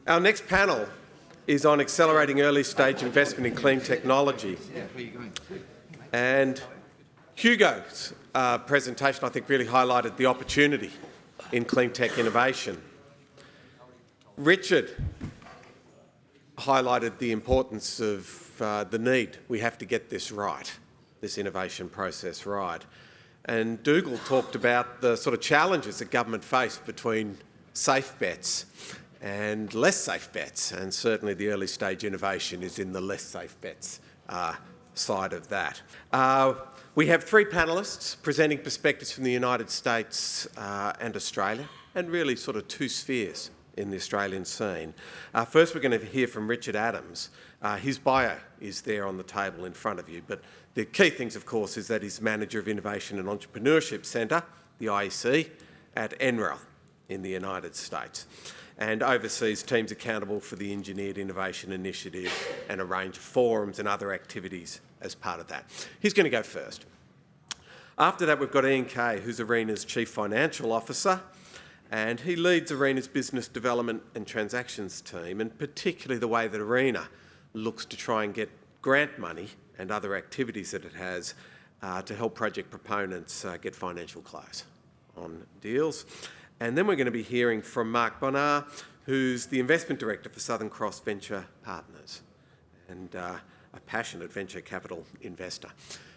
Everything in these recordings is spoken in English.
Our next panel is on accelerating early-stage investment in clean technology. And Hugo's presentation, I think, really highlighted the opportunity in clean tech innovation. Richard highlighted the importance of the need. We have to get this right, this innovation process right. And Dougal talked about the sort of challenges that government face between safe bets and less safe bets, and certainly the early stage innovation is in the less safe bets side of that. We have three panellists presenting perspectives from the United States and Australia, and really sort of two spheres in the Australian scene. First, we're going to hear from Richard Adams. His bio is there on the table in front of you, but the key things, of course, is that he's Manager of Innovation and Entrepreneurship Centre, the IEC, at NREL in the United States, and oversees teams accountable for the Engineered Innovation Initiative and a range of forums and other activities as part of that. He's going to go first. After that, we've got Iain Kay, who's ARENA's Chief Financial Officer, and he leads ARENA's business development and transactions team, and particularly the way that ARENA looks to try and get grant money and other activities that it has to help project proponents get financial close on deals. And then we're going to be hearing from Mark Bonnar, who's the Investment Director for Southern Cross Venture Partners and a passionate venture capital investor.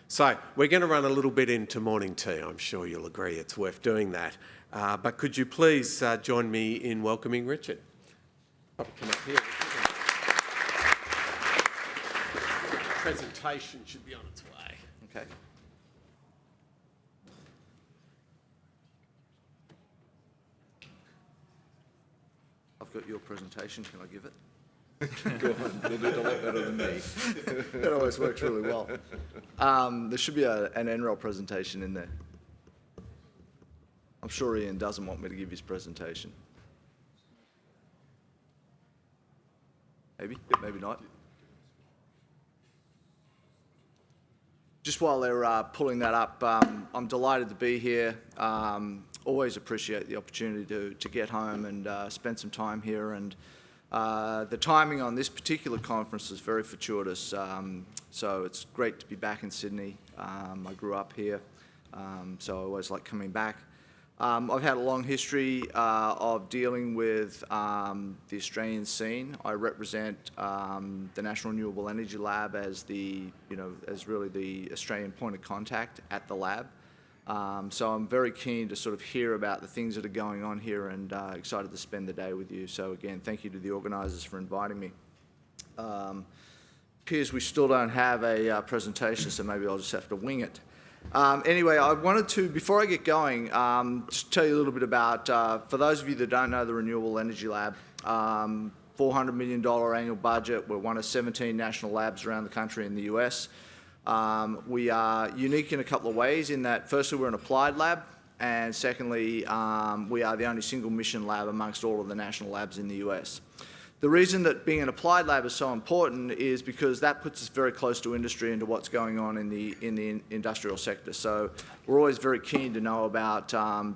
So we're going to run a little bit into morning tea. I'm sure you'll agree it's worth doing that. But could you please join me in welcoming Richard? Probably come up here. Presentation should be on its way. Okay. I've got your presentation. Can I give it? Go on. You'll do it a lot better than me. It always works really well. There should be an NREL presentation in there. I'm sure Iain doesn't want me to give his presentation. Maybe, maybe not. Just while they're pulling that up, I'm delighted to be here. Always appreciate the opportunity to get home and spend some time here. And the timing on this particular conference is very fortuitous. So it's great to be back in Sydney. I grew up here, so I always like coming back. I've had a long history of dealing with the Australian scene. I represent the National Renewable Energy Lab as as really the Australian point of contact at the lab. So I'm very keen to sort of hear about the things that are going on here and excited to spend the day with you. So again, thank you to the organisers for inviting me. Appears we still don't have a presentation, so maybe I'll just have to wing it. Anyway, I wanted to, before I get going, just tell you a little bit about, for those of you that don't know the Renewable Energy Lab, $400 million annual budget. We're one of 17 national labs around the country in the US. We are unique in a couple of ways in that, firstly, we're an applied lab, and secondly, we are the only single mission lab amongst all of the national labs in the US. The reason that being an applied lab is so important is because that puts us very close to industry and to what's going on in the industrial sector. So we're always very keen to know about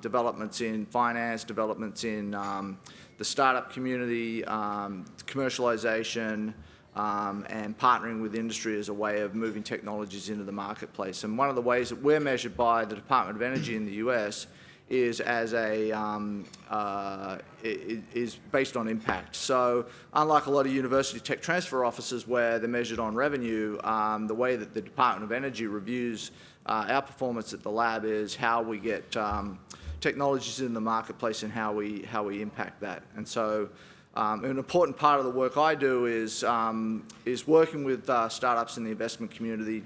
developments in finance, developments in the startup community, commercialization, and partnering with industry as a way of moving technologies into the marketplace. And one of the ways that we're measured by the Department of Energy in the US is as is based on impact. So unlike a lot of university tech transfer offices where they're measured on revenue, the way that the Department of Energy reviews our performance at the lab is how we get technologies in the marketplace and how we impact that. And so an important part of the work I do is working with startups in the investment community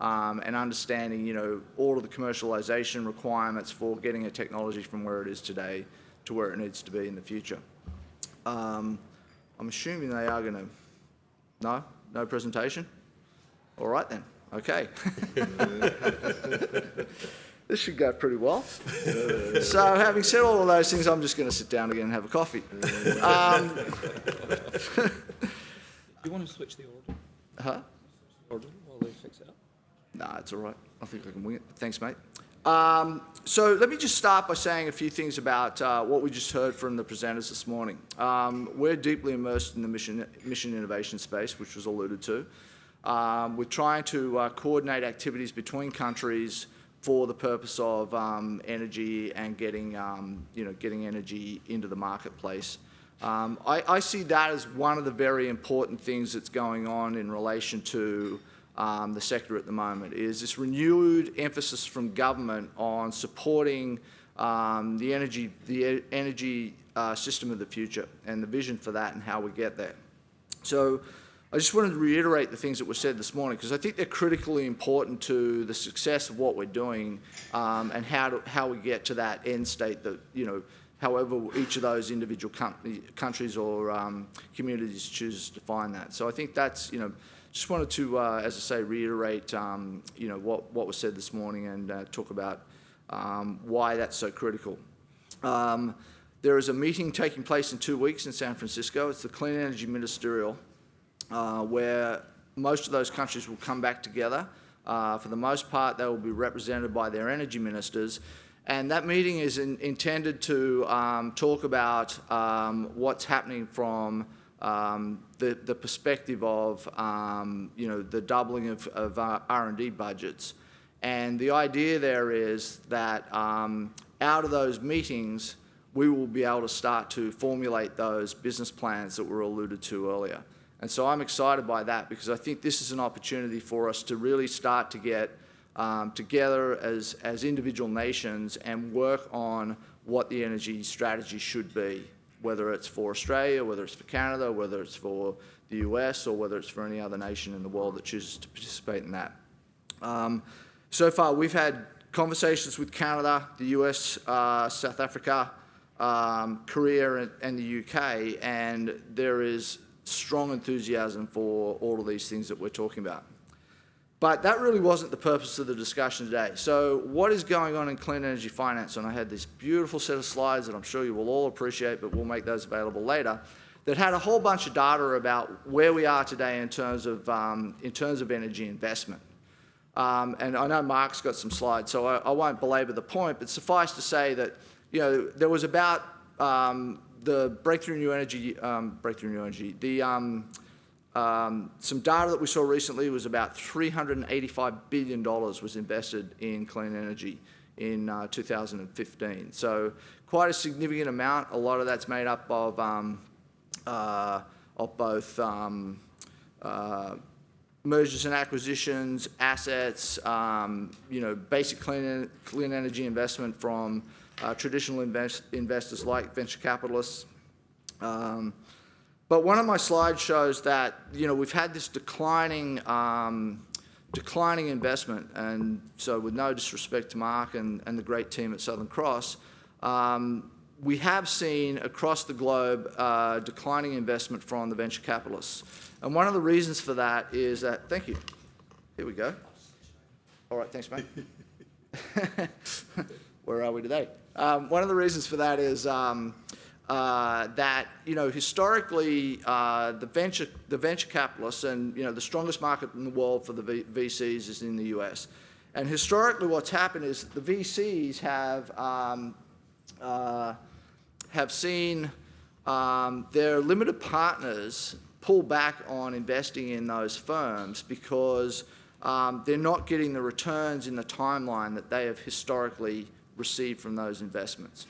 and understanding, all of the commercialization requirements for getting a technology from where it is today to where it needs to be in the future. I'm assuming they are going to... No presentation? All right then. Okay. This should go pretty well. So having said all of those things, I'm just going to sit down again and have a coffee. Do you want to switch the order? Huh? Order while they fix it up? No, it's all right. I think I can wing it. Thanks, mate. So let me just start by saying a few things about what we just heard from the presenters this morning. We're deeply immersed in the mission innovation space, which was alluded to. We're trying to coordinate activities between countries for the purpose of energy and getting energy into the marketplace. I see that as one of the very important things that's going on in relation to the sector at the moment, is this renewed emphasis from government on supporting the energy system of the future and the vision for that and how we get there. So I just wanted to reiterate the things that were said this morning, because I think they're critically important to the success of what we're doing and how we get to that end state that, however each of those individual countries or communities chooses to define that. So I think that's, just wanted to, as I say, reiterate, what was said this morning and talk about why that's so critical. There is a meeting taking place in 2 weeks in San Francisco. It's the Clean Energy Ministerial, where most of those countries will come back together. For the most part, they will be represented by their energy ministers. And that meeting is intended to talk about what's happening from the perspective of the doubling of R&D budgets. And the idea there is that out of those meetings, we will be able to start to formulate those business plans that were alluded to earlier. And so I'm excited by that, because I think this is an opportunity for us to really start to get together as individual nations and work on what the energy strategy should be, whether it's for Australia, whether it's for Canada, whether it's for the US, or whether it's for any other nation in the world that chooses to participate in that. So far, we've had conversations with Canada, the US, South Africa, Korea, and the UK, and there is strong enthusiasm for all of these things that we're talking about. But that really wasn't the purpose of the discussion today. So what is going on in clean energy finance? And I had this beautiful set of slides that I'm sure you will all appreciate, but we'll make those available later, that had a whole bunch of data about where we are today in terms of energy investment. And I know Mark's got some slides, so I won't belabor the point, but suffice to say that there was about the breakthrough new energy, some data that we saw recently was about $385 billion was invested in clean energy in 2015. So quite a significant amount. A lot of that's made up of both mergers and acquisitions, assets, basic clean energy investment from traditional investors like venture capitalists. But one of my slides shows that we've had this declining investment, and so with no disrespect to Mark and the great team at Southern Cross, we have seen across the globe declining investment from the venture capitalists. And one of the reasons for that is that, thank you, here we go. All right, thanks, mate. Where are we today? One of the reasons for that is that historically the venture capitalists and the strongest market in the world for the VCs is in the US, and historically what's happened is the VCs have seen their limited partners pull back on investing in those firms because they're not getting the returns in the timeline that they have historically received from those investments,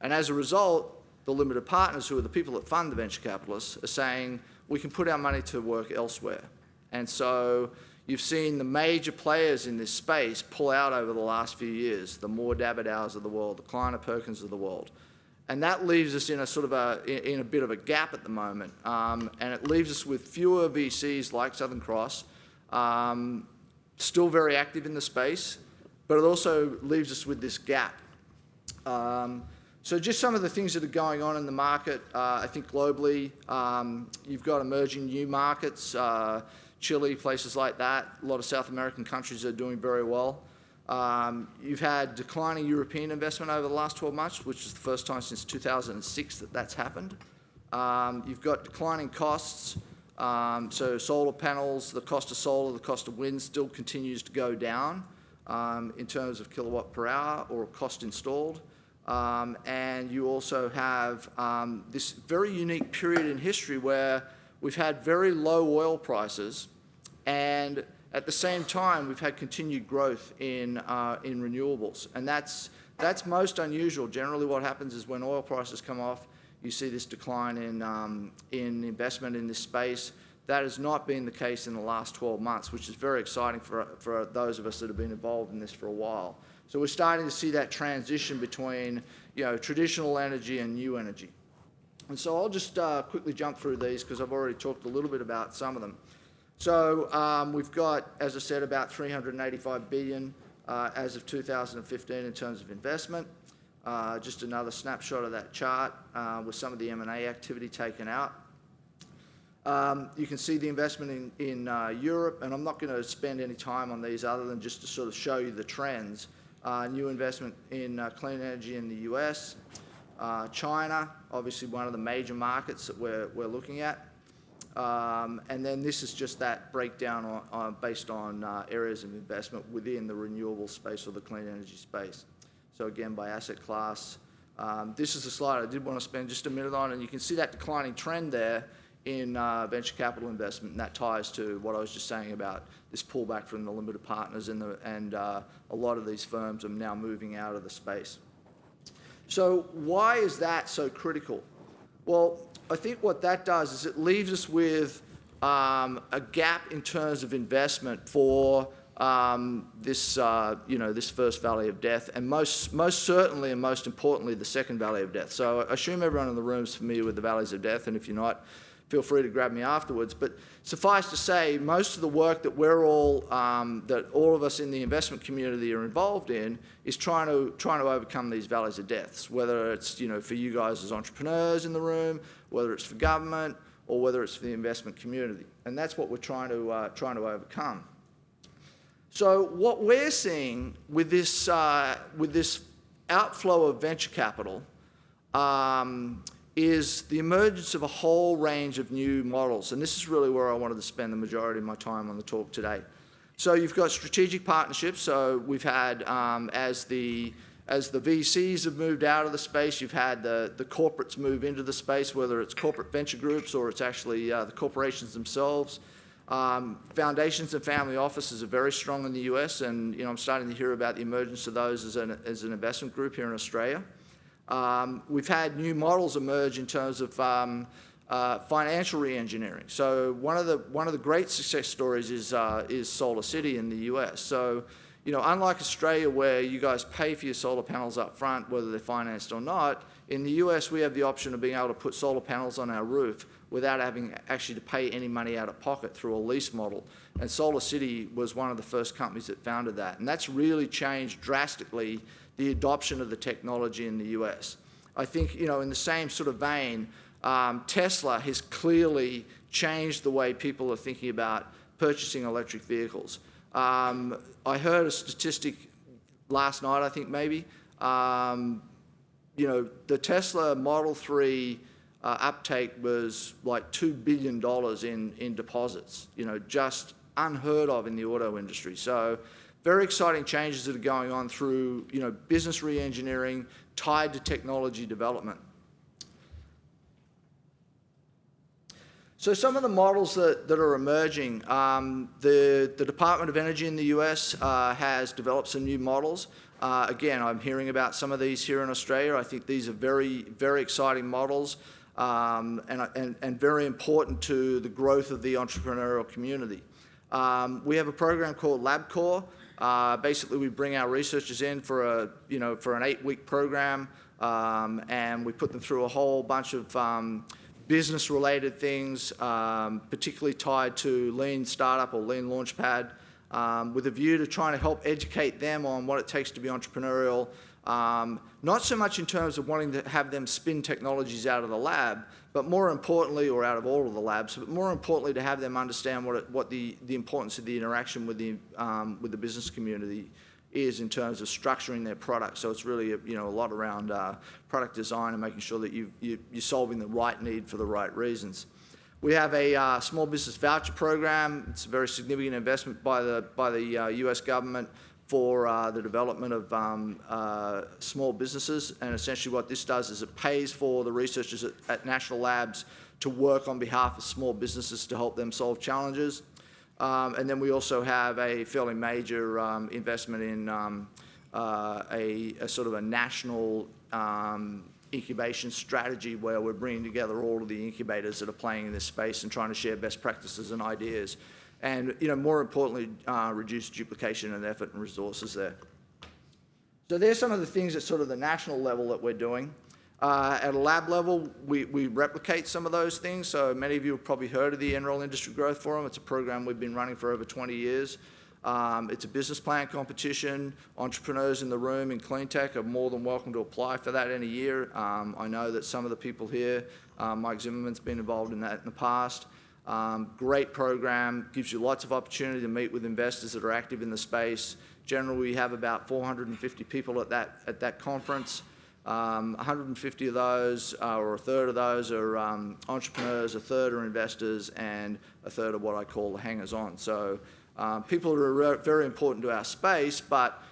and as a result, the limited partners, who are the people that fund the venture capitalists, are saying, we can put our money to work elsewhere. And so you've seen the major players in this space pull out over the last few years, the Moore Davidows of the world, the Kleiner Perkins of the world. And that leaves us in a sort of in a bit of a gap at the moment. And it leaves us with fewer VCs like Southern Cross, still very active in the space, but it also leaves us with this gap. So just some of the things that are going on in the market, I think globally, you've got emerging new markets, Chile, places like that. A lot of South American countries are doing very well. You've had declining European investment over the last 12 months, which is the first time since 2006 that that's happened. You've got declining costs. So solar panels, the cost of solar, the cost of wind still continues to go down. in terms of kilowatt per hour or cost installed. And you also have this very unique period in history where we've had very low oil prices, and at the same time we've had continued growth in renewables, and that's most unusual. Generally, what happens is when oil prices come off, you see this decline in investment in this space. That has not been the case in the last 12 months, which is very exciting for those of us that have been involved in this for a while. So we're starting to see that transition between, traditional energy and new energy. And so I'll just quickly jump through these because I've already talked a little bit about some of them. So we've got, as I said, about $385 billion as of 2015 in terms of investment. Just another snapshot of that chart with some of the M&A activity taken out. You can see the investment in Europe, and I'm not going to spend any time on these other than just to sort of show you the trends. New investment in clean energy in the US. China, obviously one of the major markets that we're looking at. And then this is just that breakdown based on areas of investment within the renewable space or the clean energy space. So again, by asset class. This is a slide I did want to spend just a minute on, and you can see that declining trend there in venture capital investment, and that ties to what I was just saying about this pullback from the limited partners, and a lot of these firms are now moving out of the space. So why is that so critical? Well, I think what that does is it leaves us with a gap in terms of investment for this first valley of death, and most certainly and most importantly the second valley of death. So I assume everyone in the room is familiar with the valleys of death, and if you're not, feel free to grab me afterwards. But suffice to say, most of the work that that all of us in the investment community are involved in is trying to overcome these valleys of deaths. Whether it's for you guys as entrepreneurs in the room, whether it's for government, or whether it's for the investment community, and that's what we're trying to overcome. So what we're seeing with this outflow of venture capital is the emergence of a whole range of new models, and this is really where I wanted to spend the majority of my time on the talk today. So you've got strategic partnerships. So we've had, as the VCs have moved out of the space, you've had the corporates move into the space, whether it's corporate venture groups or it's actually the corporations themselves. Foundations and family offices are very strong in the US, and I'm starting to hear about the emergence of those as an investment group here in Australia. We've had new models emerge in terms of financial re-engineering. So one of the great success stories is Solar City in the US. So unlike Australia, where you guys pay for your solar panels up front, whether they're financed or not, in the US we have the option of being able to put solar panels on our roof without having actually to pay any money out of pocket through a lease model. And Solar City was one of the first companies that founded that. And that's really changed drastically the adoption of the technology in the US. I think, in the same sort of vein, Tesla has clearly changed the way people are thinking about purchasing electric vehicles. I heard a statistic last night, I think maybe, the Tesla Model 3 uptake was like $2 billion in deposits, just unheard of in the auto industry. So very exciting changes that are going on through, business re-engineering tied to technology development. So some of the models that are emerging, the Department of Energy in the US has developed some new models. Again, I'm hearing about some of these here in Australia. I think these are very, very exciting models and very important to the growth of the entrepreneurial community. We have a program called Labcorp. Basically, we bring our researchers in for an 8-week program, and we put them through a whole bunch of business-related things, particularly tied to Lean Startup or Lean Launchpad, with a view to trying to help educate them on what it takes to be entrepreneurial, not so much in terms of wanting to have them spin technologies out of the lab, but more importantly, or out of all of the labs, but more importantly to have them understand what the importance of the interaction with the business community is in terms of structuring their product. So it's really a lot around product design and making sure that you're solving the right need for the right reasons. We have a small business voucher program. It's a very significant investment by the US government for the development of small businesses. And essentially what this does is it pays for the researchers at national labs to work on behalf of small businesses to help them solve challenges. And then we also have a fairly major investment in a sort of a national incubation strategy where we're bringing together all of the incubators that are playing in this space and trying to share best practices and ideas. And, more importantly, reduce duplication and effort and resources there. So there's some of the things at sort of the national level that we're doing. At a lab level, we replicate some of those things. So many of you have probably heard of the NREL Industry Growth Forum. It's a program we've been running for over 20 years. It's a business plan competition. Entrepreneurs in the room in clean tech are more than welcome to apply for that any year. I know that some of the people here, Mike Zimmerman's been involved in that in the past. Great program, gives you lots of opportunity to meet with investors that are active in the space. Generally, we have about 450 people at that conference. 150 of those, or a third of those, are entrepreneurs, a third are investors, and a third are what I call the hangers-on. So people are very important to our space, but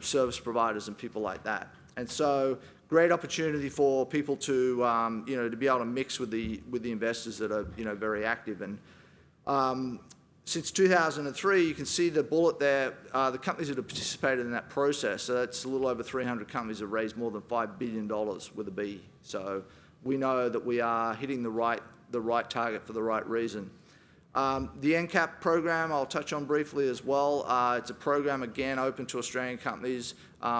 service providers and people like that. And so great opportunity for people to to be able to mix with the investors that are very active. And since 2003, you can see the bullet there, the companies that have participated in that process. So that's a little over 300 companies that have raised more than $5 billion with a B. So we know that we are hitting the right target for the right reason. The NCAP program I'll touch on briefly as well. It's a program, again, open to Australian companies.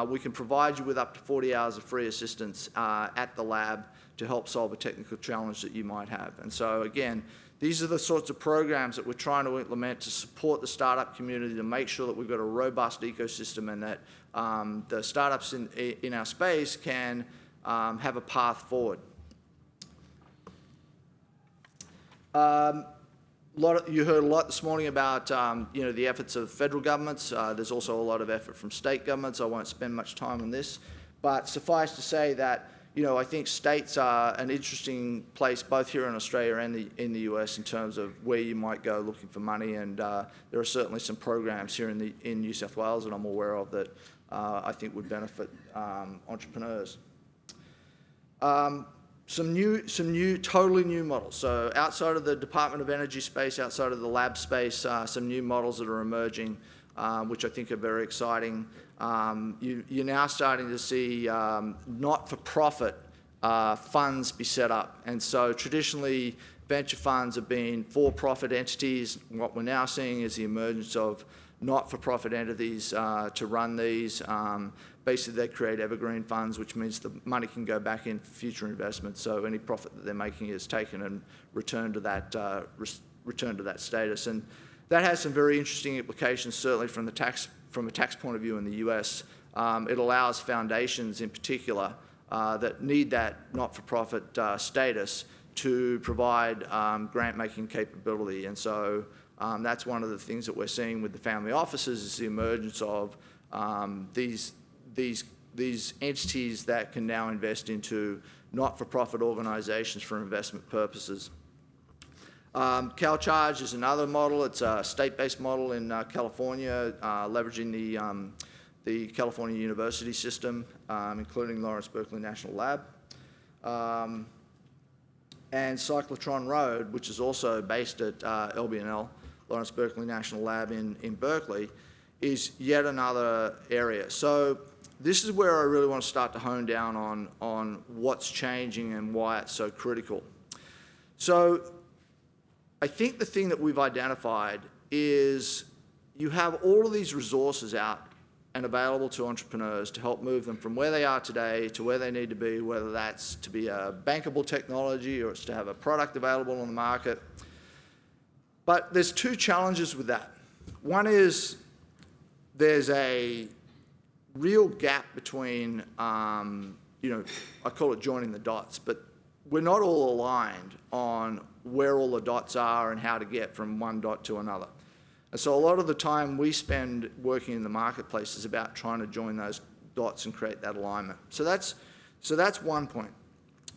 We can provide you with up to 40 hours of free assistance at the lab to help solve a technical challenge that you might have. And so, again, these are the sorts of programs that we're trying to implement to support the startup community, to make sure that we've got a robust ecosystem and that the startups in our space can have a path forward. You heard a lot this morning about the efforts of federal governments. There's also a lot of effort from state governments. I won't spend much time on this, but suffice to say that I think states are an interesting place both here in Australia and in the US in terms of where you might go looking for money, and there are certainly some programs here in New South Wales that I'm aware of that I think would benefit entrepreneurs. Some totally new models. So outside of the Department of Energy space, outside of the lab space, some new models that are emerging, which I think are very exciting. You're now starting to see not-for-profit funds be set up. And so traditionally, venture funds have been for-profit entities. What we're now seeing is the emergence of not-for-profit entities to run these. Basically, they create evergreen funds, which means the money can go back in for future investments. So any profit that they're making is taken and returned to that status. And that has some very interesting implications, certainly from a tax point of view in the US. It allows foundations in particular that need that not-for-profit status to provide grant-making capability. And so that's one of the things that we're seeing with the family offices is the emergence of these entities that can now invest into not-for-profit organisations for investment purposes. CalCharge is another model. It's a state-based model in California, leveraging the California university system, including Lawrence Berkeley National Lab. And Cyclotron Road, which is also based at LBNL, Lawrence Berkeley National Lab in Berkeley, is yet another area. So this is where I really want to start to hone down on what's changing and why it's so critical. So I think the thing that we've identified is you have all of these resources out and available to entrepreneurs to help move them from where they are today to where they need to be, whether that's to be a bankable technology or it's to have a product available on the market. But there's two challenges with that. One is there's a real gap between, I call it joining the dots, but we're not all aligned on where all the dots are and how to get from one dot to another. And so a lot of the time we spend working in the marketplace is about trying to join those dots and create that alignment. So that's one point.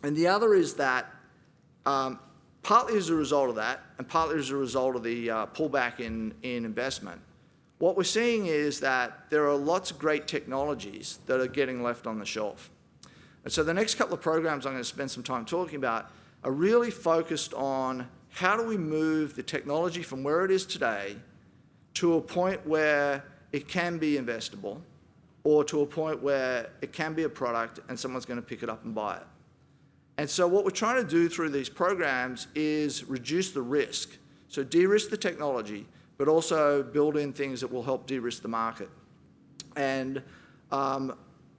And the other is that partly as a result of that, and partly as a result of the pullback in investment, what we're seeing is that there are lots of great technologies that are getting left on the shelf. And so the next couple of programs I'm going to spend some time talking about are really focused on how do we move the technology from where it is today to a point where it can be investable, or to a point where it can be a product and someone's going to pick it up and buy it. And so what we're trying to do through these programs is reduce the risk. So de-risk the technology, but also build in things that will help de-risk the market. And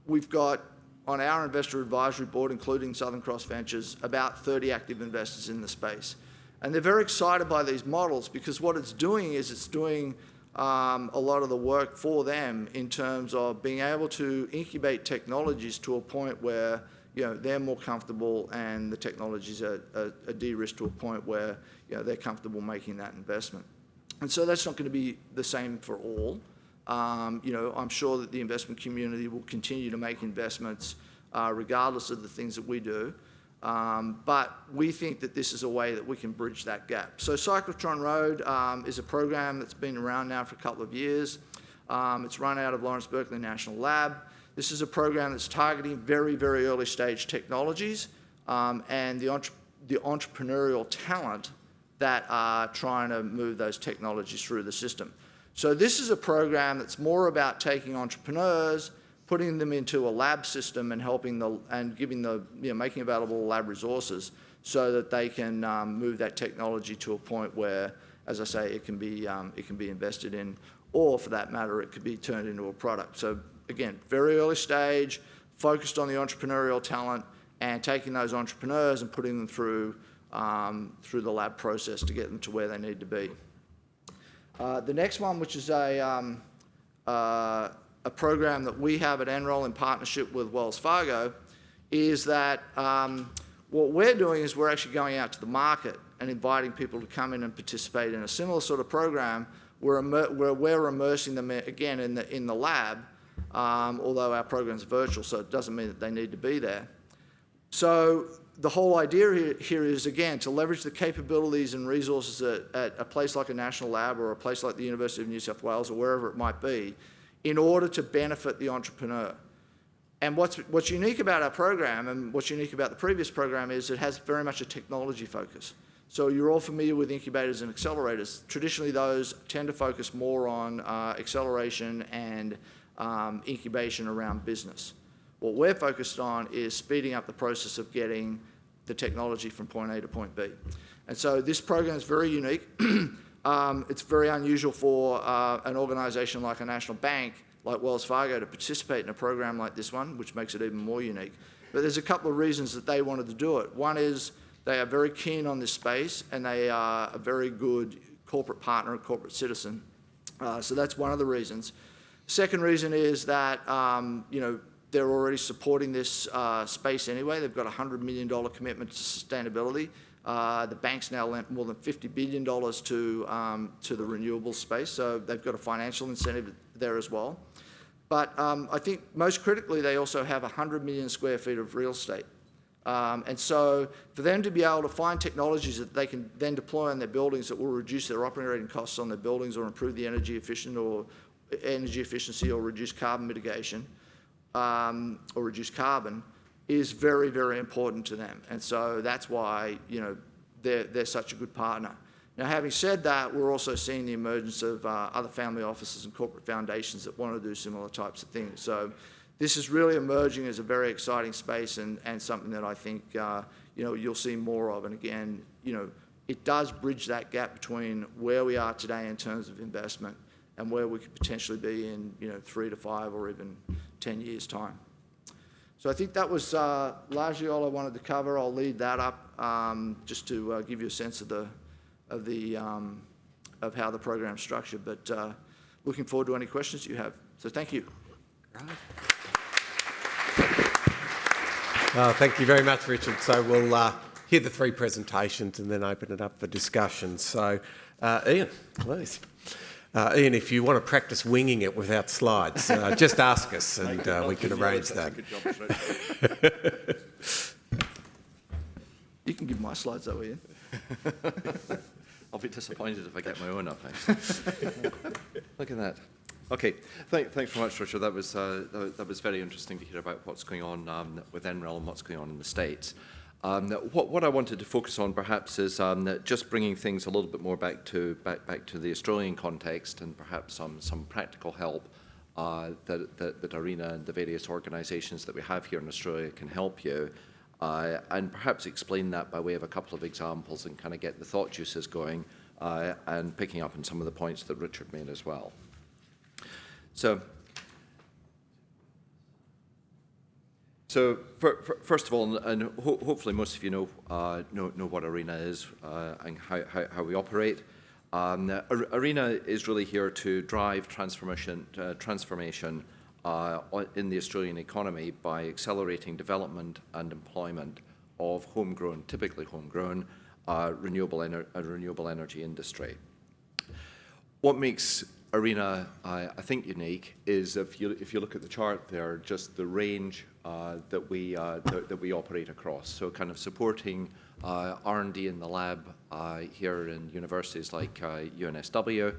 we've got on our investor advisory board, including Southern Cross Ventures, about 30 active investors in the space. And they're very excited by these models because what it's doing is it's doing a lot of the work for them in terms of being able to incubate technologies to a point where they're more comfortable and the technologies are de-risked to a point where they're comfortable making that investment. And so that's not going to be the same for all. I'm sure that the investment community will continue to make investments regardless of the things that we do. But we think that this is a way that we can bridge that gap. So Cyclotron Road is a program that's been around now for a couple of years. It's run out of Lawrence Berkeley National Lab. This is a program that's targeting very, very early stage technologies and the entrepreneurial talent that are trying to move those technologies through the system. So this is a program that's more about taking entrepreneurs, putting them into a lab system and making available lab resources so that they can move that technology to a point where, as I say, it can be invested in, or for that matter, it could be turned into a product. So again, very early stage, focused on the entrepreneurial talent and taking those entrepreneurs and putting them through the lab process to get them to where they need to be. The next one, which is a program that we have at Enroll in partnership with Wells Fargo, is that what we're doing is we're actually going out to the market and inviting people to come in and participate in a similar sort of program where we're immersing them again in the lab, although our program's virtual, so it doesn't mean that they need to be there. So the whole idea here is, again, to leverage the capabilities and resources at a place like a national lab or a place like the University of New South Wales or wherever it might be in order to benefit the entrepreneur. And what's unique about our program and what's unique about the previous program is it has very much a technology focus. So you're all familiar with incubators and accelerators. Traditionally, those tend to focus more on acceleration and incubation around business. What we're focused on is speeding up the process of getting the technology from point A to point B. And so this program is very unique. It's very unusual for an organisation like a national bank, like Wells Fargo, to participate in a program like this one, which makes it even more unique. But there's a couple of reasons that they wanted to do it. One is they are very keen on this space and they are a very good corporate partner, a corporate citizen. So that's one of the reasons. Second reason is that, they're already supporting this space anyway. They've got a $100 million commitment to sustainability. The bank's now lent more than $50 billion to the renewable space, so they've got a financial incentive there as well. But I think most critically, they also have 100 million square feet of real estate. And so for them to be able to find technologies that they can then deploy on their buildings that will reduce their operating costs on their buildings or improve the energy efficiency or reduce carbon mitigation, or reduce carbon, is very, very important to them. And so that's why, they're such a good partner. Now, having said that, we're also seeing the emergence of other family offices and corporate foundations that want to do similar types of things. So this is really emerging as a very exciting space and something that I think, you'll see more of. And again, it does bridge that gap between where we are today in terms of investment and where we could potentially be in 3 to 5 or even 10 years' time. So I think that was largely all I wanted to cover. I'll lead that up just to give you a sense of how the program's structured. But looking forward to any questions you have. So thank you. Right. Thank you very much, Richard. So we'll hear the 3 presentations and then open it up for discussion. So Iain, please. Iain, if you want to practice winging it without slides, just ask us and we can arrange that. You can give my slides though, Iain. I'll be disappointed if I get my own up. Look at that. Okay, thanks very much, Richard. That was very interesting to hear about what's going on with NREL and what's going on in the States. What I wanted to focus on perhaps is just bringing things a little bit more back to the Australian context, and perhaps some practical help that ARENA and the various organisations that we have here in Australia can help you, and perhaps explain that by way of a couple of examples and kind of get the thought juices going, and picking up on some of the points that Richard made as well. So first of all, and hopefully most of you know what ARENA is and how we operate. ARENA is really here to drive transformation in the Australian economy by accelerating development and employment of homegrown, typically homegrown, renewable energy industry. What makes ARENA, I think, unique is if you look at the chart there, just the range that we operate across. So kind of supporting R&D in the lab here in universities like UNSW,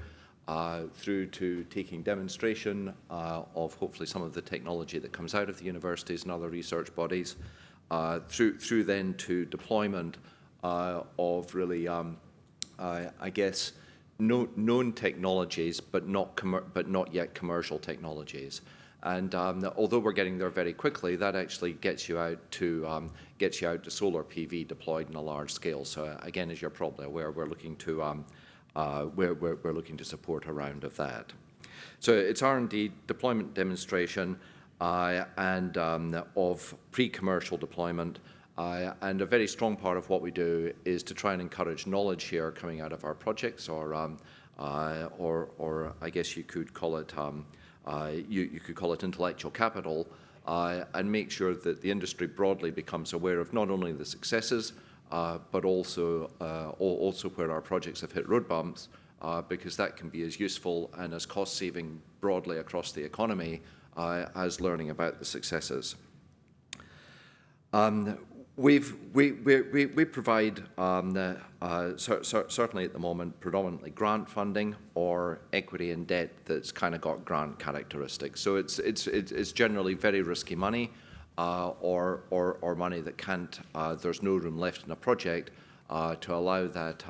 through to taking demonstration of hopefully some of the technology that comes out of the universities and other research bodies, through then to deployment of really, I guess, known technologies, but not yet commercial technologies. And although we're getting there very quickly, that actually gets you out to solar PV deployed in a large scale. So again, as you're probably aware, we're looking to support a round of that. So it's R&D, deployment, demonstration, and of pre-commercial deployment. And a very strong part of what we do is to try and encourage knowledge share coming out of our projects, or I guess you could call it you could call it intellectual capital, and make sure that the industry broadly becomes aware of not only the successes, but also where our projects have hit road bumps, because that can be as useful and as cost-saving broadly across the economy as learning about the successes. We provide, certainly at the moment, predominantly grant funding or equity and debt that's kind of got grant characteristics. So it's generally very risky money, or money that can't. There's no room left in a project to allow that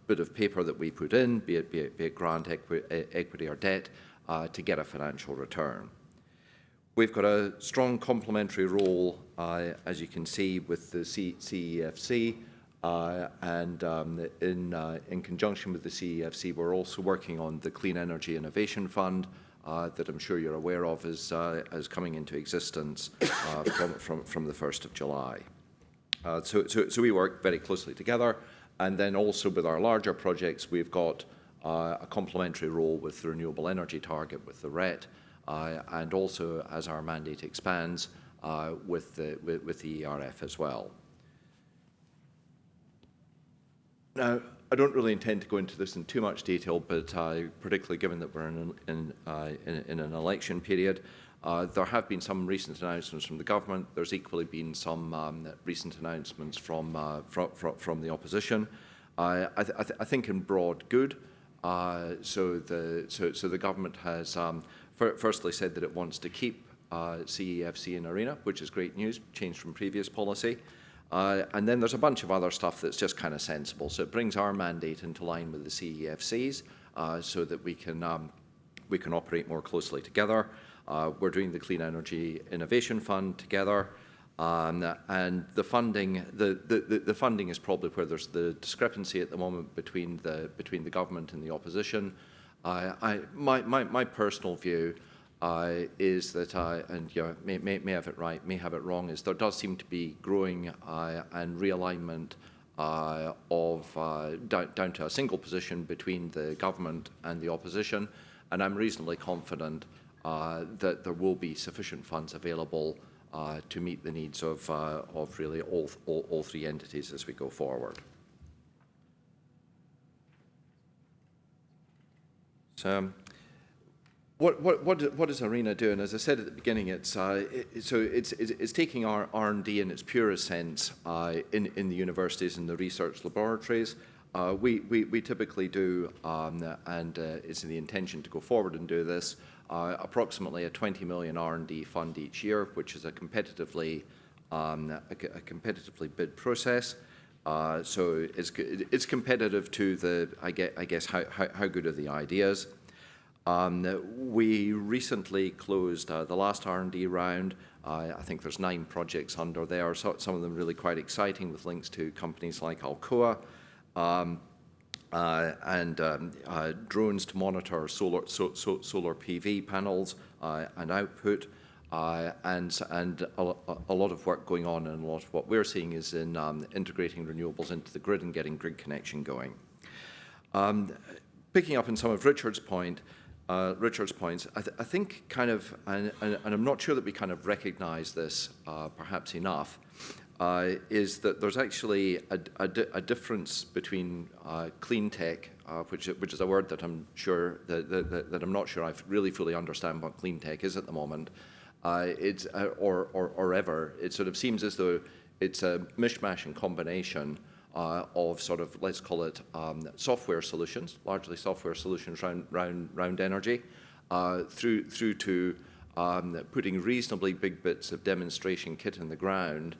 bit of paper that we put in, be it grant, equity, or debt, to get a financial return. We've got a strong complementary role, as you can see, with the CEFC, and in conjunction with the CEFC, we're also working on the Clean Energy Innovation Fund that I'm sure you're aware of is coming into existence from the 1st of July. So we work very closely together, and then also with our larger projects, we've got a complementary role with the renewable energy target with the RET. And also, as our mandate expands, with the ERF as well. Now, I don't really intend to go into this in too much detail, but particularly given that we're in an election period, there have been some recent announcements from the government. There's equally been some recent announcements from the opposition. I think in broad good. So the government has firstly said that it wants to keep CEFC and ARENA, which is great news, changed from previous policy. And then there's a bunch of other stuff that's just kind of sensible. So it brings our mandate into line with the CEFC's, so that we can operate more closely together. We're doing the Clean Energy Innovation Fund together. And the funding, the funding is probably where there's the discrepancy at the moment between the government and the opposition. My personal view is that, and you know, may have it right, may have it wrong, is there does seem to be growing and realignment down to a single position between the government and the opposition, and I'm reasonably confident that there will be sufficient funds available to meet the needs of really all three entities as we go forward. So, what is ARENA doing? As I said at the beginning, it's taking our R&D in its purest sense in the universities and the research laboratories, we typically do, and it's in the intention to go forward and do this, approximately a 20 million R&D fund each year, which is a competitively bid process. So it's competitive to the, I guess, how good are the ideas. We recently closed the last R&D round. I think there's 9 projects under there, so some of them really quite exciting with links to companies like Alcoa, and drones to monitor solar PV panels and output, and a lot of work going on, and a lot of what we're seeing is in integrating renewables into the grid and getting grid connection going. Picking up on some of Richard's points, I think kind of, and I'm not sure that we kind of recognise this perhaps enough, is that there's actually a difference between clean tech, which is a word that I'm sure that I'm not sure I really fully understand what clean tech is at the moment. Or ever. It sort of seems as though it's a mishmash and combination of sort of, let's call it software solutions, largely software solutions around energy, through to putting reasonably big bits of demonstration kit in the ground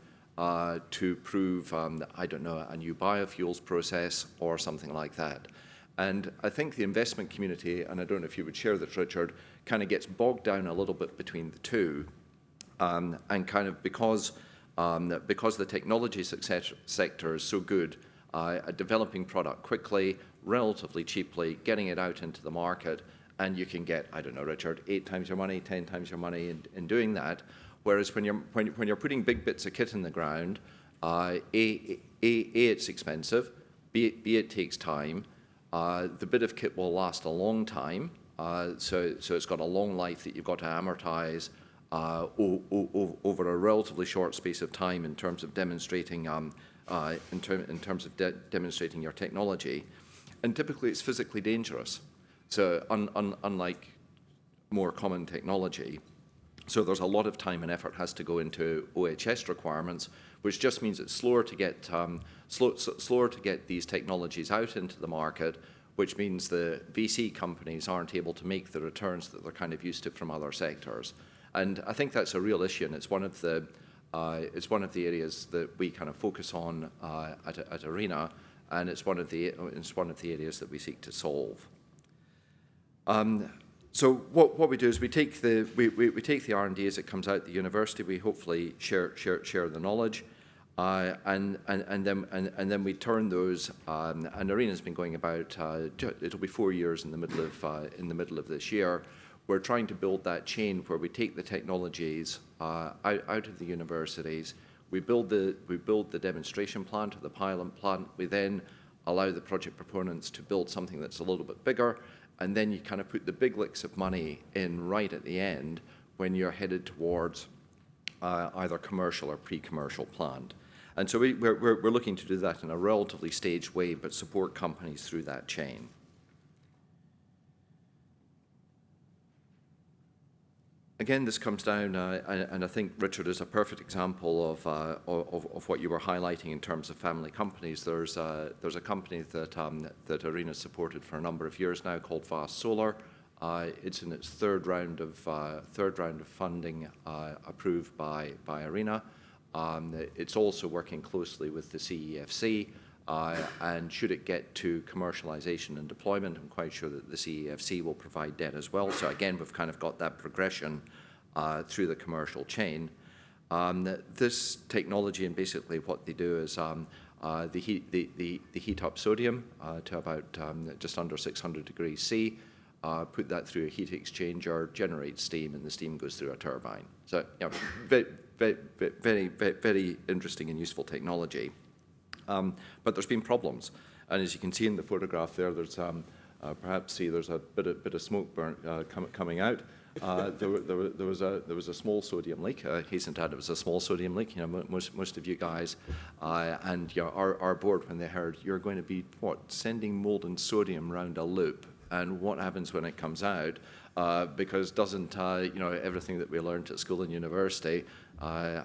to prove, I don't know, a new biofuels process or something like that. And I think the investment community, and I don't know if you would share this, Richard, kind of gets bogged down a little bit between the two, and kind of because the technology sector is so good at developing product quickly, relatively cheaply, getting it out into the market, and you can get, I don't know, Richard, 8 times your money, 10 times your money in doing that. Whereas when you're putting big bits of kit in the ground, it's expensive, B, it takes time. The bit of kit will last a long time, so it's got a long life that you've got to amortize over a relatively short space of time in terms of demonstrating demonstrating your technology, and typically it's physically dangerous. So unlike more common technology, so there's a lot of time and effort has to go into OHS requirements, which just means it's slower to get these technologies out into the market, which means the VC companies aren't able to make the returns that they're kind of used to from other sectors. And I think that's a real issue, and it's one of the areas that we kind of focus on at ARENA, and it's one of the areas that we seek to solve. So what we do is we take the R&D as it comes out the university. We hopefully share the knowledge, and then we turn those. And ARENA's been going about. It'll be 4 years in the middle of this year. We're trying to build that chain where we take the technologies out of the universities. We build the demonstration plant or the pilot plant. We then allow the project proponents to build something that's a little bit bigger. And then you kind of put the big licks of money in right at the end when you're headed towards either commercial or pre-commercial plant. And so we're looking to do that in a relatively staged way, but support companies through that chain. Again, this comes down, and I think Richard is a perfect example of what you were highlighting in terms of family companies. There's a company that ARENA's supported for a number of years now called Vast Solar. It's in its third round of funding approved by ARENA. It's also working closely with the CEFC. And should it get to commercialization and deployment, I'm quite sure that the CEFC will provide debt as well. So again, we've kind of got that progression through the commercial chain. This technology, and basically what they do is they heat up sodium to about just under 600 degrees C, put that through a heat exchanger, generate steam, and the steam goes through a turbine. So very interesting and useful technology. But there's been problems, and as you can see in the photograph there, there's there's a bit of smoke coming out. There was a small sodium leak. Hasten to add, it was a small sodium leak. You know, most of you guys and our board, when they heard you're going to be sending molten sodium around a loop, and what happens when it comes out, because doesn't, everything that we learned at school and university, I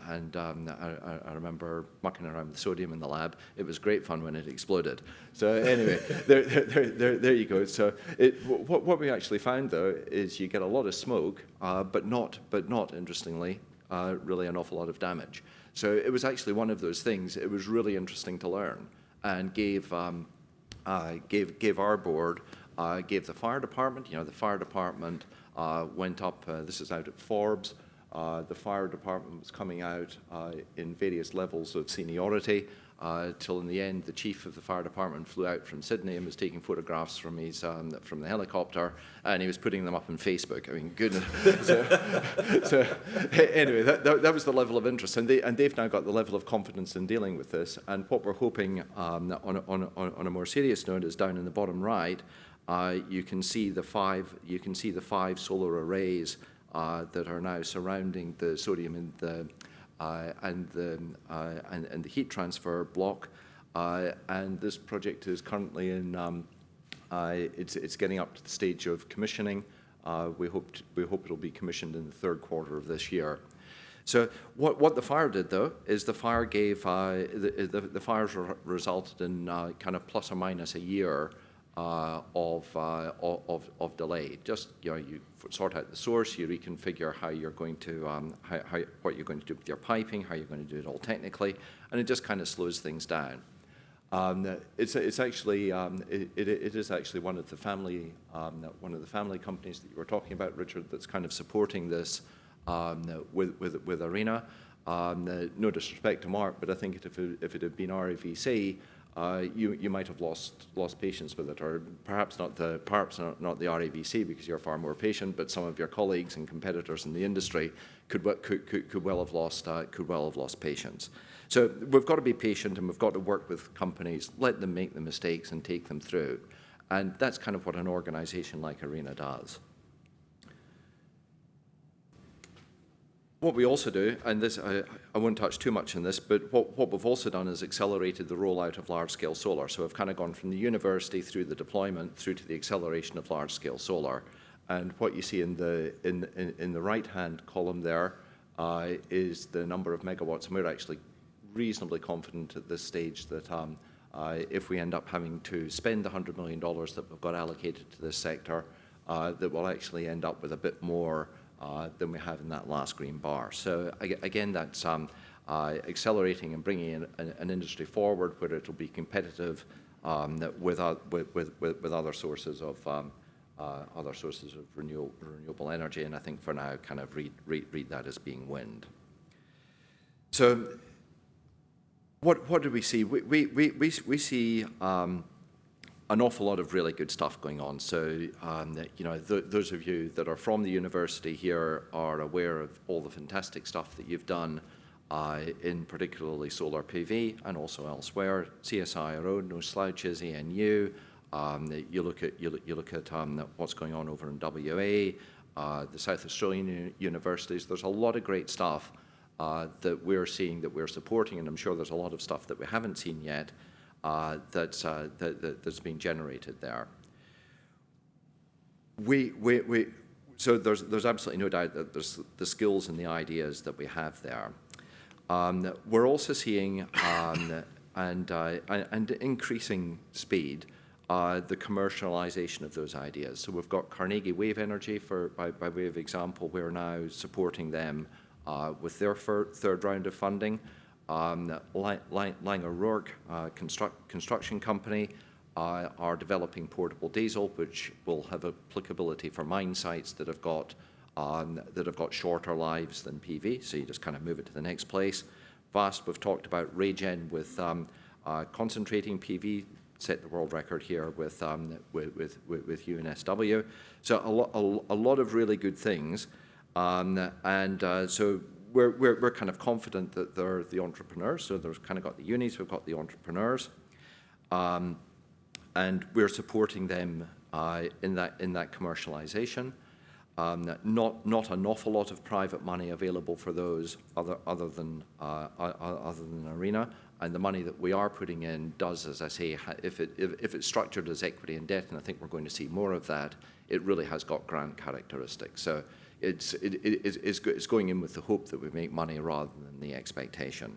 remember mucking around with sodium in the lab. It was great fun when it exploded. So anyway, there you go. So what we actually found, though, is you get a lot of smoke, but not interestingly, really an awful lot of damage. So it was actually one of those things. It was really interesting to learn, and gave our board, gave the fire department. The fire department went up. This is out at Forbes. The fire department was coming out in various levels of seniority, till in the end the chief of the fire department flew out from Sydney and was taking photographs from his from the helicopter, and he was putting them up on Facebook. I mean, goodness. so anyway, that was the level of interest, and they've now got the level of confidence in dealing with this. And what we're hoping, on a more serious note, is down in the bottom right. You can see the five solar arrays that are now surrounding the sodium and the heat transfer block, and this project is currently in. It's getting up to the stage of commissioning. We hope it'll be commissioned in the third quarter of this year. So what the fire did, though, is the fire gave the fires resulted in kind of plus or minus a year of delay. Just you sort out the source, you reconfigure how you're going to what you're going to do with your piping, how you're going to do it all technically, and it just kind of slows things down. It's actually it is actually one of the family companies that you were talking about, Richard, that's kind of supporting this with ARENA. No disrespect to Mark, but I think if it had been RAVC, you might have lost patience with it, or perhaps not the RAVC, because you're far more patient, but some of your colleagues and competitors in the industry could well have lost patience. So we've got to be patient, and we've got to work with companies, let them make the mistakes and take them through, and that's kind of what an organisation like ARENA does. What we also do, and this I won't touch too much on this, but what we've also done is accelerated the rollout of large-scale solar. So we've kind of gone from the university through the deployment through to the acceleration of large-scale solar. And what you see in the right-hand column there is the number of megawatts, and we're actually reasonably confident at this stage that if we end up having to spend the $100 million that we've got allocated to this sector, that we'll actually end up with a bit more than we have in that last green bar. So again, that's accelerating and bringing in an industry forward where it'll be competitive with other sources of renewable energy. And I think for now, kind of read that as being wind. So what do we see? We see an awful lot of really good stuff going on. So, those of you that are from the university here are aware of all the fantastic stuff that you've done in particularly solar PV and also elsewhere. CSIRO, no slouches, ANU. You look at what's going on over in WA, the South Australian universities. There's a lot of great stuff that we're seeing, that we're supporting, and I'm sure there's a lot of stuff that we haven't seen yet. That's being generated there. So there's absolutely no doubt that there's the skills and the ideas that we have there. We're also seeing and increasing speed the commercialization of those ideas. So we've got Carnegie Wave Energy by way of example. We're now supporting them with their third round of funding. Lang O'Rourke construction company are developing portable diesel, which will have applicability for mine sites that have got shorter lives than PV. So you just kind of move it to the next place. Vast, we've talked about Regen with concentrating PV, set the world record here with UNSW. So a lot of really good things, so. We're kind of confident that they're the entrepreneurs. So there's kind of got the unis, we've got the entrepreneurs, and we're supporting them in that commercialization. Not an awful lot of private money available for those other than ARENA, and the money that we are putting in does, as I say, if it's structured as equity and debt, and I think we're going to see more of that, it really has got grant characteristics. So it's going in with the hope that we make money rather than the expectation.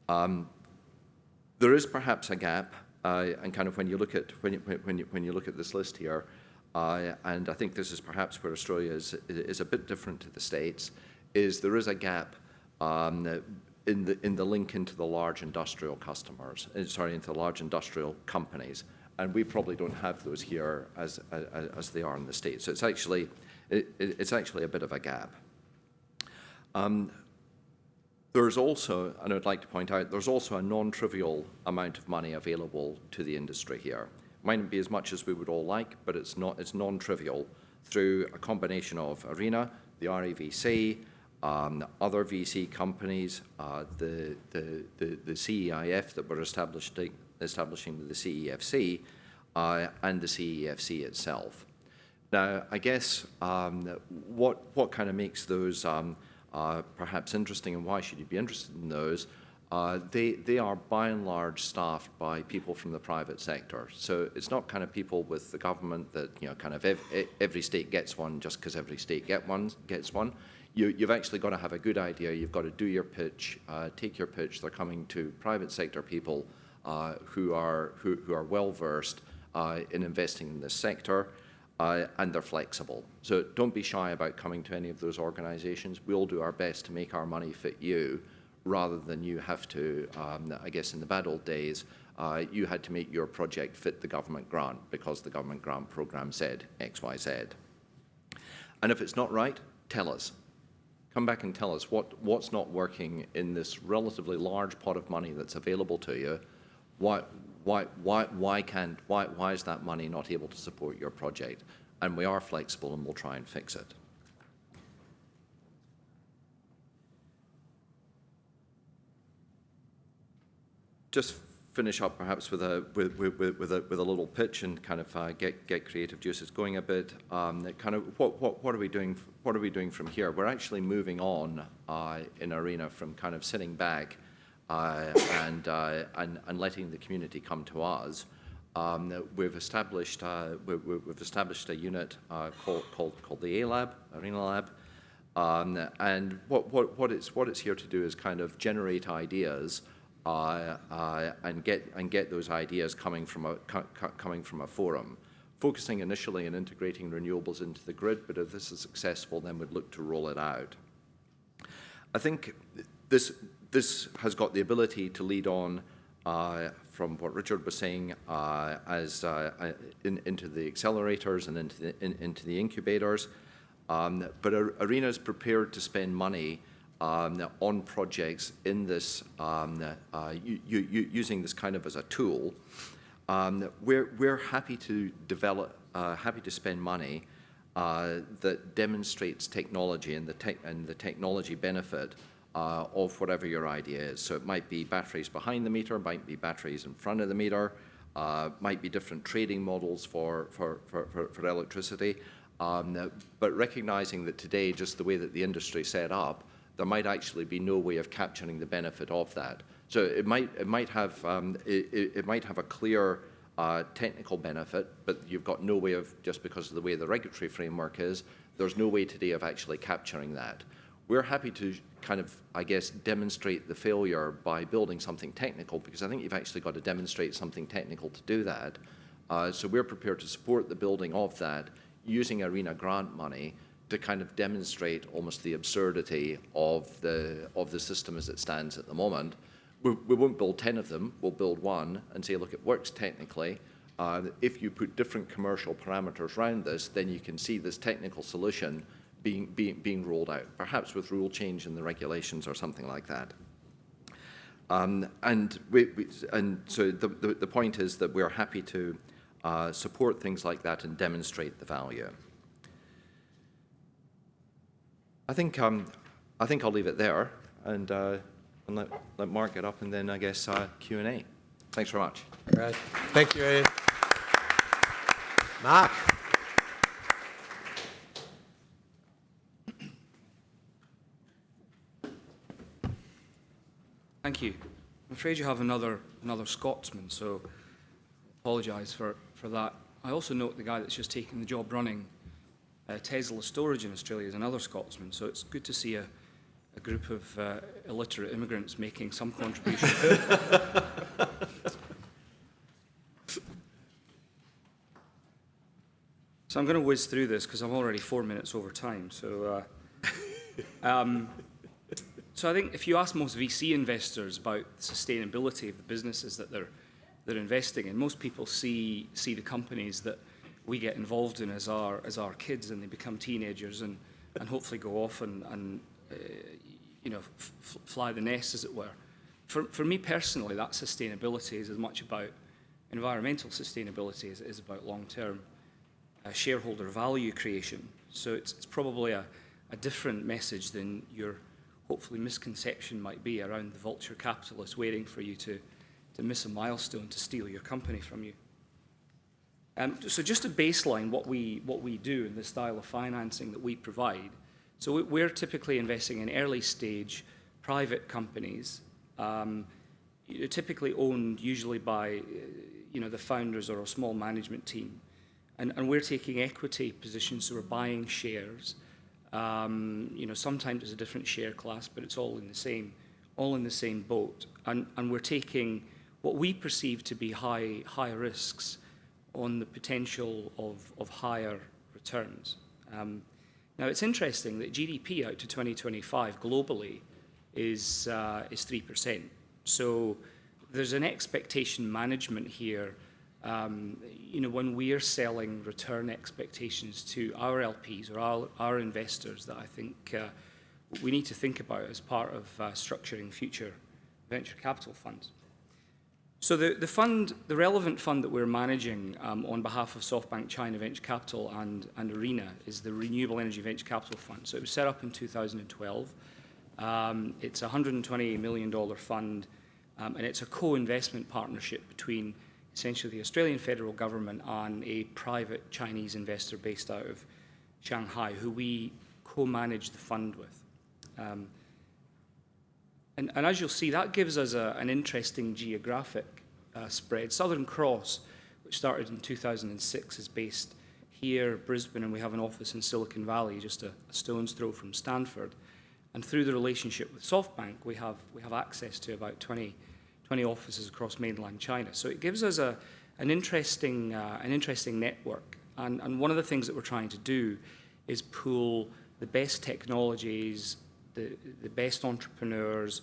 There is perhaps a gap, and kind of when you look at this list here, and I think this is perhaps where Australia is a bit different to the States, is there is a gap in the link into the large industrial customers, into the large industrial companies, and we probably don't have those here as they are in the States. So it's actually a bit of a gap. There's also, and I'd like to point out, there's also a non-trivial amount of money available to the industry here. Might not be as much as we would all like, but it's non-trivial through a combination of ARENA, the REVC, other VC companies, the CEIF that we're establishing the CEFC, and the CEFC itself. Now, I guess what kind of makes those perhaps interesting, and why should you be interested in those? They are by and large staffed by people from the private sector. So it's not kind of people with the government that, kind of every state gets one just because every state gets one. You've actually got to have a good idea. You've got to do your pitch, take your pitch. They're coming to private sector people who are well versed in investing in this sector, and they're flexible. So don't be shy about coming to any of those organisations. We'll do our best to make our money fit you, rather than you have to, I guess in the bad old days, you had to make your project fit the government grant because the government grant programme said X, Y, Z. And if it's not right, tell us. Come back and tell us what's not working in this relatively large pot of money that's available to you. Why is that money not able to support your project? And we are flexible and we'll try and fix it. Just finish up perhaps with a little pitch and kind of get creative juices going a bit. Kind of what are we doing? What are we doing from here? We're actually moving on in ARENA from kind of sitting back and letting the community come to us. We've established a unit called the Elab, ARENA Lab, and what it's here to do is kind of generate ideas. And get those ideas coming from a forum, focusing initially on integrating renewables into the grid. But if this is successful, then we'd look to roll it out. I think this has got the ability to lead on from what Richard was saying into the accelerators and into the incubators. But ARENA is prepared to spend money on projects in this, using this kind of as a tool. We're happy to develop, happy to spend money that demonstrates technology and the technology benefit of whatever your idea is. So it might be batteries behind the meter, might be batteries in front of the meter, might be different trading models for electricity. But recognizing that today, just the way that the industry is set up, there might actually be no way of capturing the benefit of that. So it might have a clear technical benefit, but you've got no way of, just because of the way the regulatory framework is, there's no way today of actually capturing that. We're happy to kind of, I guess, demonstrate the failure by building something technical, because I think you've actually got to demonstrate something technical to do that. So we're prepared to support the building of that using ARENA grant money to kind of demonstrate almost the absurdity of the system as it stands at the moment. We won't build 10 of them, we'll build one and say, look, it works technically. If you put different commercial parameters around this, then you can see this technical solution being rolled out, perhaps with rule change in the regulations or something like that. And so the point is that we're happy to support things like that and demonstrate the value. I think I'll leave it there and let Mark get up, and then I guess Q&A. Thanks very much. Great. Thank you, Iain. Mark. Thank you. I'm afraid you have another Scotsman, so apologise for that. I also note the guy that's just taken the job running Tesla storage in Australia is another Scotsman, so it's good to see a group of illiterate immigrants making some contribution. So I'm going to whiz through this because I'm already 4 minutes over time. So, so I think if you ask most VC investors about the sustainability of the businesses that they're investing in, most people see the companies that we get involved in as our kids, and they become teenagers and hopefully go off and you know, fly the nest, as it were. For me personally, that sustainability is as much about environmental sustainability as it is about long-term shareholder value creation. So it's probably a different message than your hopefully misconception might be around the vulture capitalist waiting for you to miss a milestone to steal your company from you. So just to baseline what we do in the style of financing that we provide. So we're typically investing in early stage private companies, typically owned usually by the founders or a small management team. And we're taking equity positions, so we're buying shares. Sometimes it's a different share class, but it's all in the same boat. And we're taking what we perceive to be high risks on the potential of higher returns. Now it's interesting that GDP out to 2025 globally is 3%. So there's an expectation management here. When we are selling return expectations to our LPs or our investors, that I think we need to think about as part of structuring future venture capital funds. So the relevant fund that we're managing on behalf of SoftBank China Venture Capital and Arena is the Renewable Energy Venture Capital Fund. So it was set up in 2012. It's a $120 million fund, and it's a co-investment partnership between essentially the Australian federal government and a private Chinese investor based out of Shanghai, who we co-manage the fund with. And as you'll see, that gives us an interesting geographic spread. Southern Cross, which started in 2006, is based here, Brisbane, and we have an office in Silicon Valley, just a stone's throw from Stanford. And through the relationship with SoftBank, we have access to about 20 offices across mainland China. So it gives us an interesting network. And one of the things that we're trying to do is pool the best technologies, the best entrepreneurs,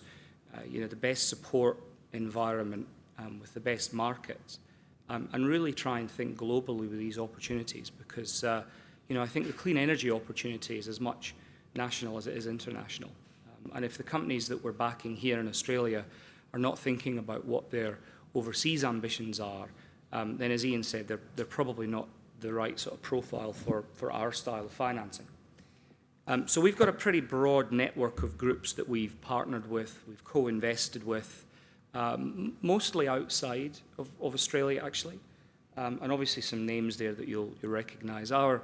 the best support environment with the best markets, and really try and think globally with these opportunities, because I think the clean energy opportunity is as much national as it is international. And if the companies that we're backing here in Australia are not thinking about what their overseas ambitions are, then as Iain said, they're probably not the right sort of profile for our style of financing. So we've got a pretty broad network of groups that we've partnered with, we've co-invested with, mostly outside of Australia, actually, and obviously some names there that you'll recognise. Our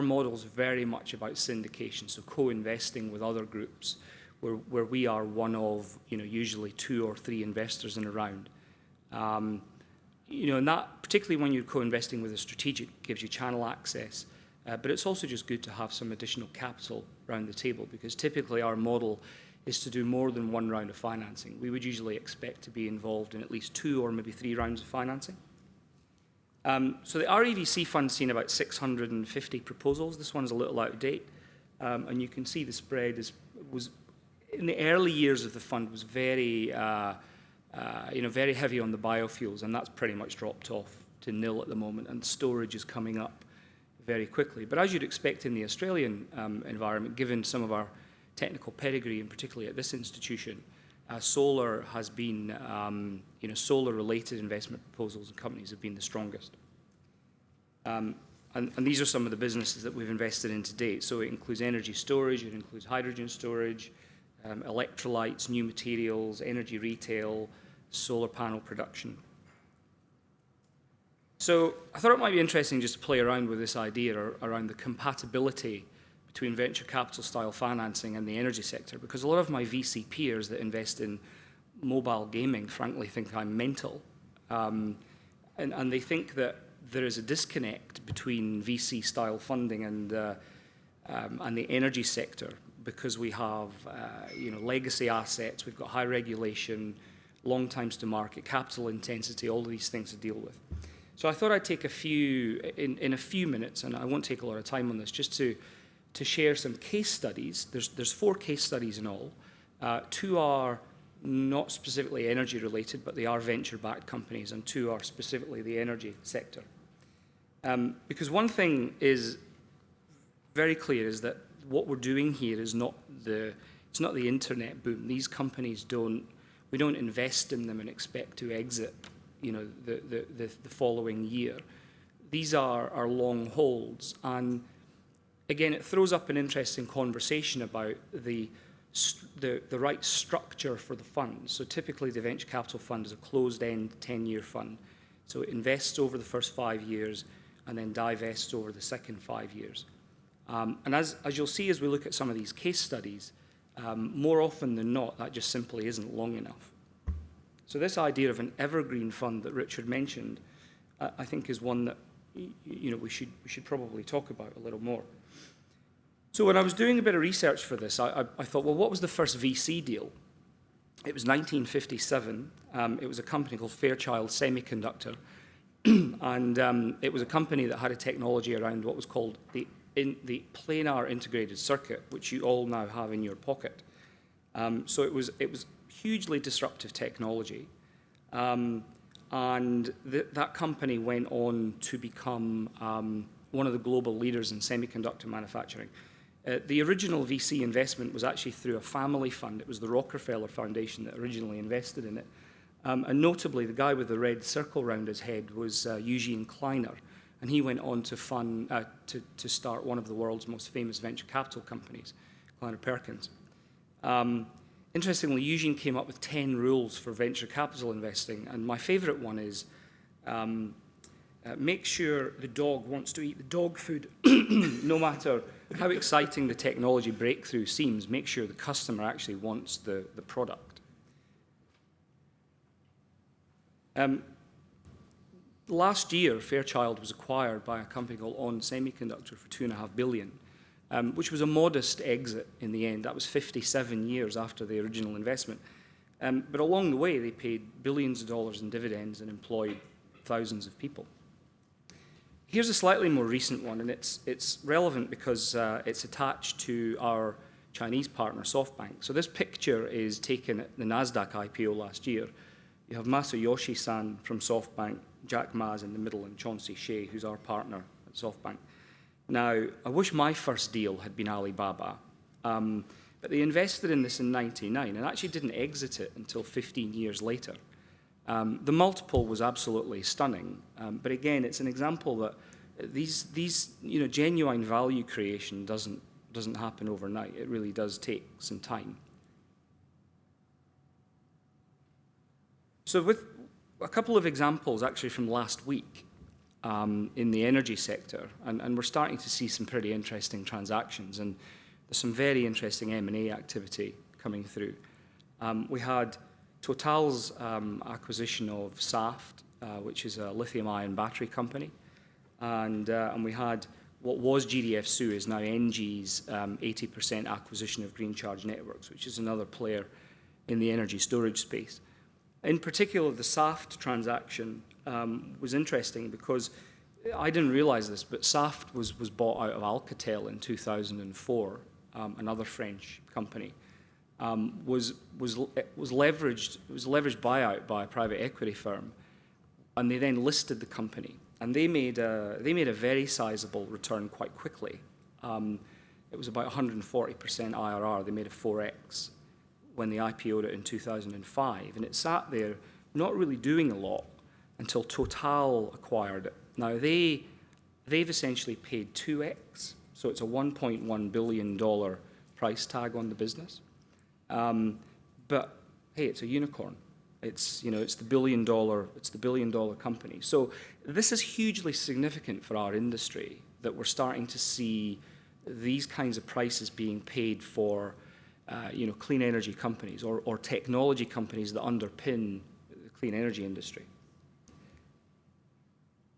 model is very much about syndication, so co-investing with other groups where we are one of, usually 2 or 3 investors in a round. And that, particularly when you're co-investing with a strategic, gives you channel access. But it's also just good to have some additional capital around the table, because typically our model is to do more than 1 round of financing. We would usually expect to be involved in at least 2 or maybe 3 rounds of financing. So the REVC fund's seen about 650 proposals. This one's a little out of date. And you can see the spread was in the early years of the fund was very heavy on the biofuels, and that's pretty much dropped off to nil at the moment, and storage is coming up very quickly. But as you'd expect in the Australian environment, given some of our technical pedigree, and particularly at this institution, solar has been, solar-related investment proposals and companies have been the strongest. And these are some of the businesses that we've invested in to date. So it includes energy storage, it includes hydrogen storage, electrolytes, new materials, energy retail, solar panel production. So I thought it might be interesting just to play around with this idea around the compatibility between venture capital style financing and the energy sector, because a lot of my VC peers that invest in mobile gaming, frankly, think I'm mental. And they think that there is a disconnect between VC-style funding and the energy sector, because we have legacy assets, we've got high regulation, long times to market, capital intensity, all of these things to deal with. So I thought I'd take in a few minutes, and I won't take a lot of time on this, just to share some case studies. There's 4 case studies in all. 2 are not specifically energy related, but they are venture-backed companies, and 2 are specifically the energy sector. Because one thing is very clear is that what we're doing here is not the internet boom. These companies we don't invest in them and expect to exit, the following year. These are long holds, and again, it throws up an interesting conversation about the right structure for the fund. So typically, the venture capital fund is a closed-end 10-year fund. So it invests over the first 5 years and then divests over the second 5 years. And as you'll see as we look at some of these case studies, more often than not, that just simply isn't long enough. So this idea of an evergreen fund that Richard mentioned, I think is one that we should probably talk about a little more. So when I was doing a bit of research for this, I thought, well, what was the first VC deal? It was 1957. It was a company called Fairchild Semiconductor, and it was a company that had a technology around what was called the planar integrated circuit, which you all now have in your pocket. So it was hugely disruptive technology, and that company went on to become one of the global leaders in semiconductor manufacturing. The original VC investment was actually through a family fund. It was the Rockefeller Foundation that originally invested in it. And notably, the guy with the red circle around his head was Eugene Kleiner, and he went on to to start one of the world's most famous venture capital companies, Kleiner Perkins. Interestingly, Eugene came up with 10 rules for venture capital investing, and my favorite one is make sure the dog wants to eat the dog food. No matter how exciting the technology breakthrough seems, make sure the customer actually wants the product. Last year, Fairchild was acquired by a company called On Semiconductor for $2.5 billion, which was a modest exit in the end. That was 57 years after the original investment. But along the way, they paid billions of dollars in dividends and employed thousands of people. Here's a slightly more recent one, and it's relevant because it's attached to our Chinese partner, SoftBank. So this picture is taken at the Nasdaq IPO last year. You have Masayoshi-san from SoftBank, Jack Ma's in the middle, and Chauncey Shea, who's our partner at SoftBank. Now, I wish my first deal had been Alibaba, but they invested in this in '99 and actually didn't exit it until 15 years later. The multiple was absolutely stunning, but again, it's an example that these genuine value creation doesn't happen overnight. It really does take some time. So with a couple of examples actually from last week in the energy sector, and we're starting to see some pretty interesting transactions, and there's some very interesting M&A activity coming through. We had Total's acquisition of Saft, which is a lithium-ion battery company, and we had what was GDF Sue is now NG's 80% acquisition of Green Charge Networks, which is another player in the energy storage space. In particular, the Saft transaction was interesting because I didn't realize this, but Saft was bought out of Alcatel in 2004, another French company. Was leveraged buyout by a private equity firm, and they then listed the company, and they made a very sizable return quite quickly. It was about 140% IRR. They made a 4x when they IPO'd it in 2005, and it sat there not really doing a lot until Total acquired it. Now they've essentially paid 2x, so it's a $1.1 billion price tag on the business. But hey, it's a unicorn. It's the billion dollar company. So this is hugely significant for our industry, that we're starting to see these kinds of prices being paid for clean energy companies or technology companies that underpin the clean energy industry.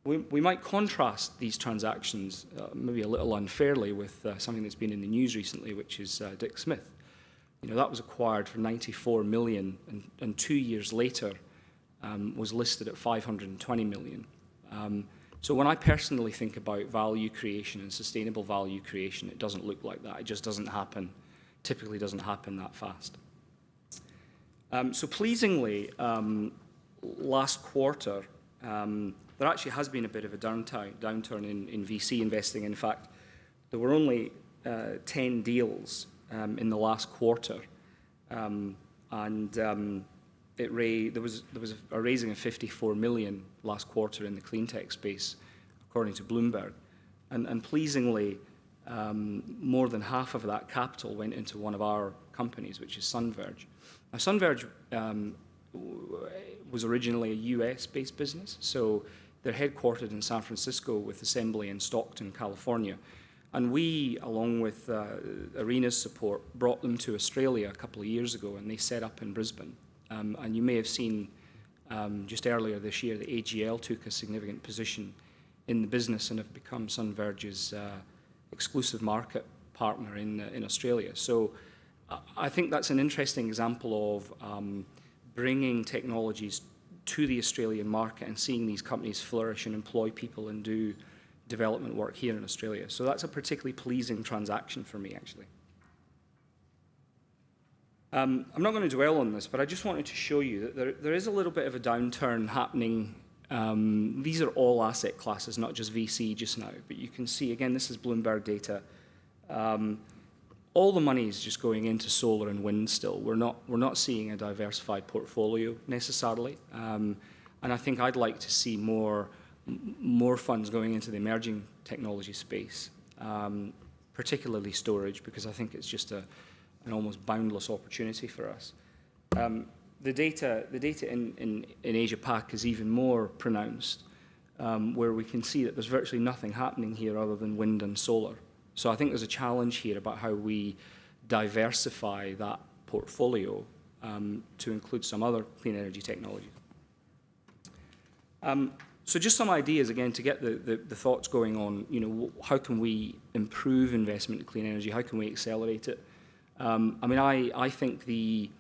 We might contrast these transactions maybe a little unfairly with something that's been in the news recently, which is Dick Smith. That was acquired for 94 million and 2 years later was listed at 520 million. So when I personally think about value creation and sustainable value creation, it doesn't look like that. It just doesn't happen, typically doesn't happen that fast. So pleasingly, last quarter, there actually has been a bit of a downturn in VC investing. In fact, there were only 10 deals in the last quarter, there was a raising of 54 million last quarter in the clean tech space, according to Bloomberg, and pleasingly, more than half of that capital went into one of our companies, which is Sunverge. Now, Sunverge was originally a US-based business, so they're headquartered in San Francisco with assembly in Stockton, California. And we, along with Arena's support, brought them to Australia a couple of years ago, and they set up in Brisbane. And you may have seen just earlier this year that AGL took a significant position in the business and have become Sunverge's exclusive market partner in Australia. So I think that's an interesting example of bringing technologies to the Australian market and seeing these companies flourish and employ people and do development work here in Australia. So that's a particularly pleasing transaction for me, actually. I'm not going to dwell on this, but I just wanted to show you that there is a little bit of a downturn happening. These are all asset classes, not just VC just now. But you can see, again, this is Bloomberg data. All the money is just going into solar and wind still. We're not seeing a diversified portfolio necessarily. And I think I'd like to see more funds going into the emerging technology space, particularly storage, because I think it's just an almost boundless opportunity for us. The data in Asia Pac is even more pronounced, where we can see that there's virtually nothing happening here other than wind and solar. So I think there's a challenge here about how we diversify that portfolio to include some other clean energy technologies. So just some ideas, again, to get the thoughts going on, how can we improve investment in clean energy? How can we accelerate it? I think the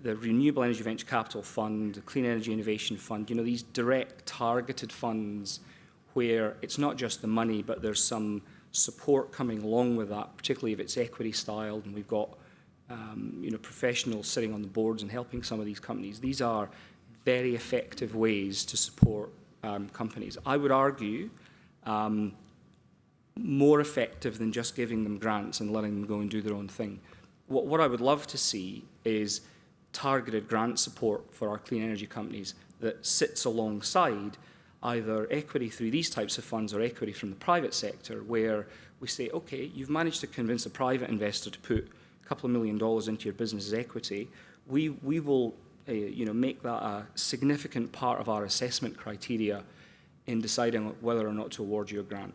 Renewable Energy Venture Capital Fund, the Clean Energy Innovation Fund, these direct targeted funds where it's not just the money, but there's some support coming along with that, particularly if it's equity styled and we've got professionals sitting on the boards and helping some of these companies. These are very effective ways to support companies. I would argue more effective than just giving them grants and letting them go and do their own thing. What I would love to see is targeted grant support for our clean energy companies that sits alongside either equity through these types of funds or equity from the private sector, where we say, okay, you've managed to convince a private investor to put a couple of $1 million into your business as equity. We will make that a significant part of our assessment criteria in deciding whether or not to award you a grant.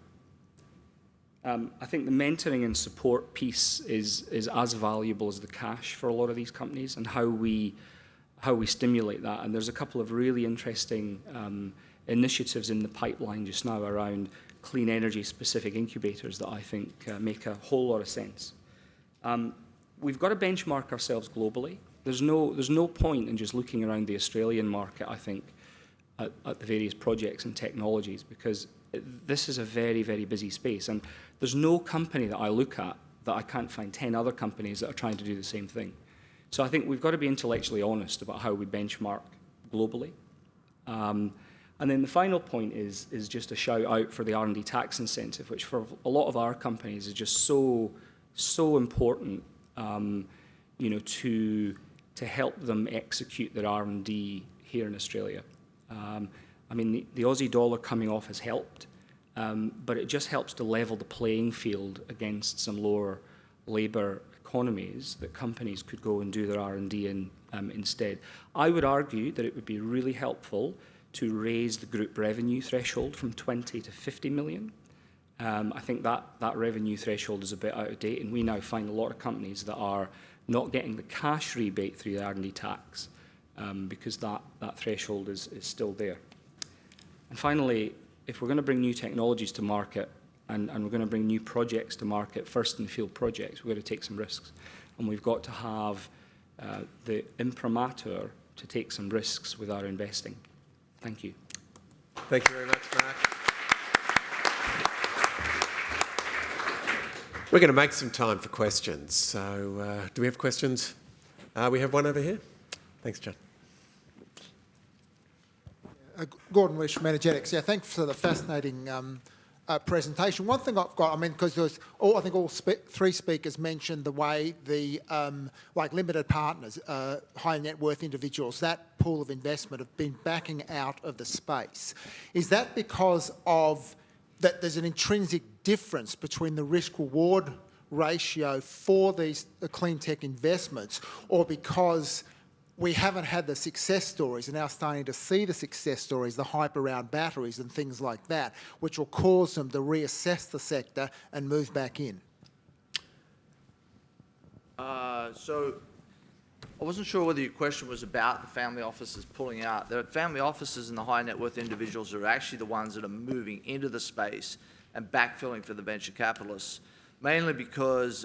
I think the mentoring and support piece is as valuable as the cash for a lot of these companies, and how we stimulate that. And there's a couple of really interesting initiatives in the pipeline just now around clean energy specific incubators that I think make a whole lot of sense. We've got to benchmark ourselves globally. There's no point in just looking around the Australian market, I think, at the various projects and technologies, because this is a very, very busy space. And there's no company that I look at that I can't find 10 other companies that are trying to do the same thing. So I think we've got to be intellectually honest about how we benchmark globally. And then the final point is just a shout out for the R&D tax incentive, which for a lot of our companies is just so important, to help them execute their R&D here in Australia. The Aussie dollar coming off has helped, but it just helps to level the playing field against some lower labour economies that companies could go and do their R&D in instead. I would argue that it would be really helpful to raise the group revenue threshold from 20 to 50 million. I think that revenue threshold is a bit out of date, and we now find a lot of companies that are not getting the cash rebate through the R&D tax, because that threshold is still there. And finally, if we're going to bring new technologies to market and we're going to bring new projects to market, first in field projects, we've got to take some risks. And we've got to have the imprimatur to take some risks with our investing. Thank you. Thank you very much, Mark. We're going to make some time for questions. So do we have questions? We have one over here. Thanks, John. Gordon Wish, Managetics. Yeah, thanks for the fascinating presentation. One thing I've got, I mean, because there's I think all three speakers mentioned the way the like limited partners, high net worth individuals, that pool of investment have been backing out of the space. Is that because of that there's an intrinsic difference between the risk-reward ratio for these clean tech investments, or because we haven't had the success stories and now starting to see the success stories, the hype around batteries and things like that, which will cause them to reassess the sector and move back in? So I wasn't sure whether your question was about the family offices pulling out. The family offices and the high net worth individuals are actually the ones that are moving into the space and backfilling for the venture capitalists, mainly because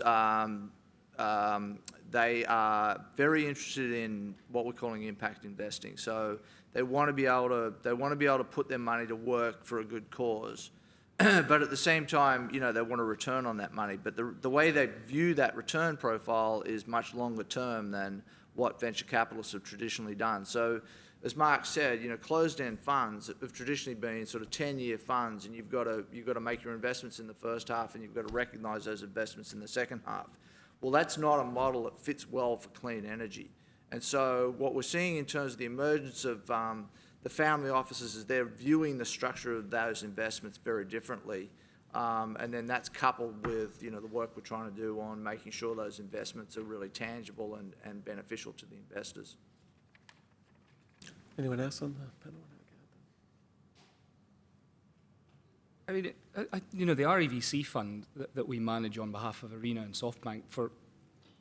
they are very interested in what we're calling impact investing. So they want to be able to put their money to work for a good cause, but at the same time, you know, they want a return on that money. But the way they view that return profile is much longer term than what venture capitalists have traditionally done. So, as Mark said, you know, closed-end funds have traditionally been sort of 10-year funds, and you've got to make your investments in the first half, and you've got to recognise those investments in the second half. Well, that's not a model that fits well for clean energy. And so what we're seeing in terms of the emergence of the family offices is they're viewing the structure of those investments very differently. And then that's coupled with, you know, the work we're trying to do on making sure those investments are really tangible and beneficial to the investors. Anyone else on the panel? I mean, you know, the REVC fund that we manage on behalf of Arena and SoftBank,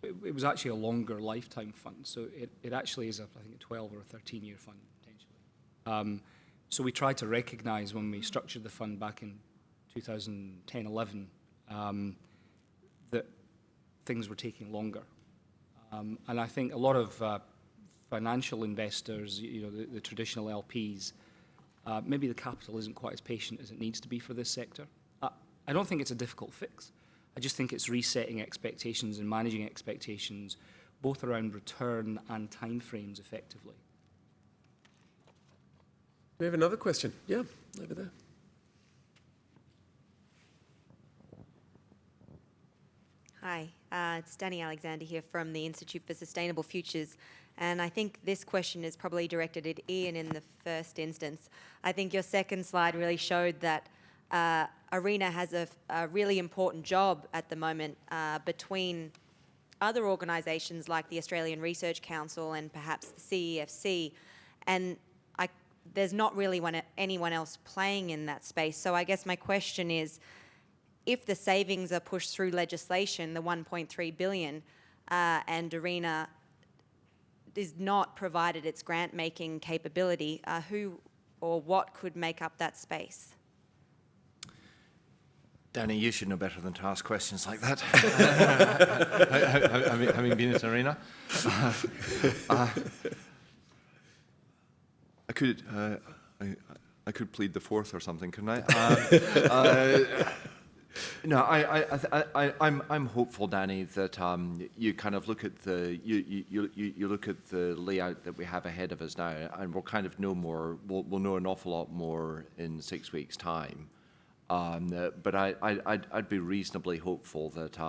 it was actually a longer lifetime fund. So it actually is, I think, a 12 or a 13-year fund, potentially. So we tried to recognise when we structured the fund back in 2010-11 that things were taking longer. And I think a lot of financial investors, you know, the traditional LPs, maybe the capital isn't quite as patient as it needs to be for this sector. I don't think it's a difficult fix. I just think it's resetting expectations and managing expectations, both around return and timeframes effectively. We have another question. Yeah, over there. Hi, it's Danny Alexander here from the Institute for Sustainable Futures. And I think this question is probably directed at Iain in the first instance. I think your second slide really showed that Arena has a really important job at the moment between other organisations like the Australian Research Council and perhaps the CEFC. And there's not really anyone else playing in that space. So I guess my question is, if the savings are pushed through legislation, the $1.3 billion, and Arena is not provided its grant-making capability, who or what could make up that space? Danny, you should know better than to ask questions like that. Having been at Arena. I could plead the fourth or something, couldn't I? No, I'm hopeful, Danny, that you kind of look at you look at the layout that we have ahead of us now, and we'll kind of know more. We'll know an awful lot more in 6 weeks' time. But I'd be reasonably hopeful that,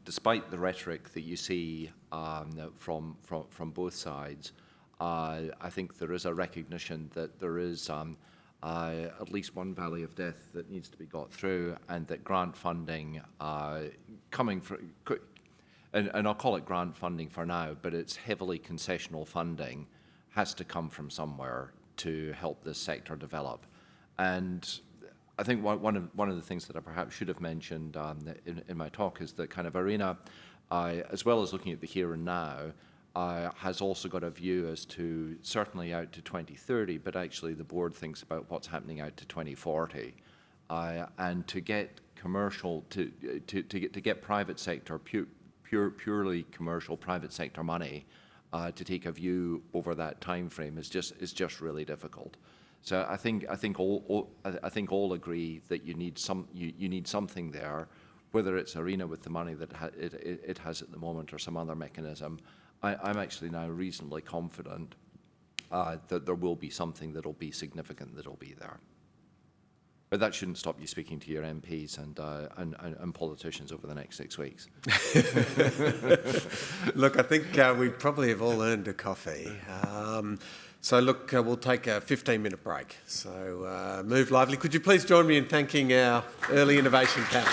despite the rhetoric that you see from both sides, I think there is a recognition that there is at least one valley of death that needs to be got through, and that grant funding coming from, and I'll call it grant funding for now, but it's heavily concessional funding, has to come from somewhere to help this sector develop. And I think one of the things that I perhaps should have mentioned in my talk is that kind of Arena as well as looking at the here and now, has also got a view as to certainly out to 2030, but actually the board thinks about what's happening out to 2040, and to get commercial, to get private sector, purely commercial private sector money to take a view over that time frame is just really difficult. So I think all agree that you need something there, whether it's ARENA with the money that it has at the moment or some other mechanism. I'm actually now reasonably confident that there will be something that'll be significant that'll be there. But that shouldn't stop you speaking to your MPs and politicians over the next 6 weeks. Look, I think we probably have all earned a coffee. So look, we'll take a 15-minute break. So move lively. Could you please join me in thanking our early innovation panel?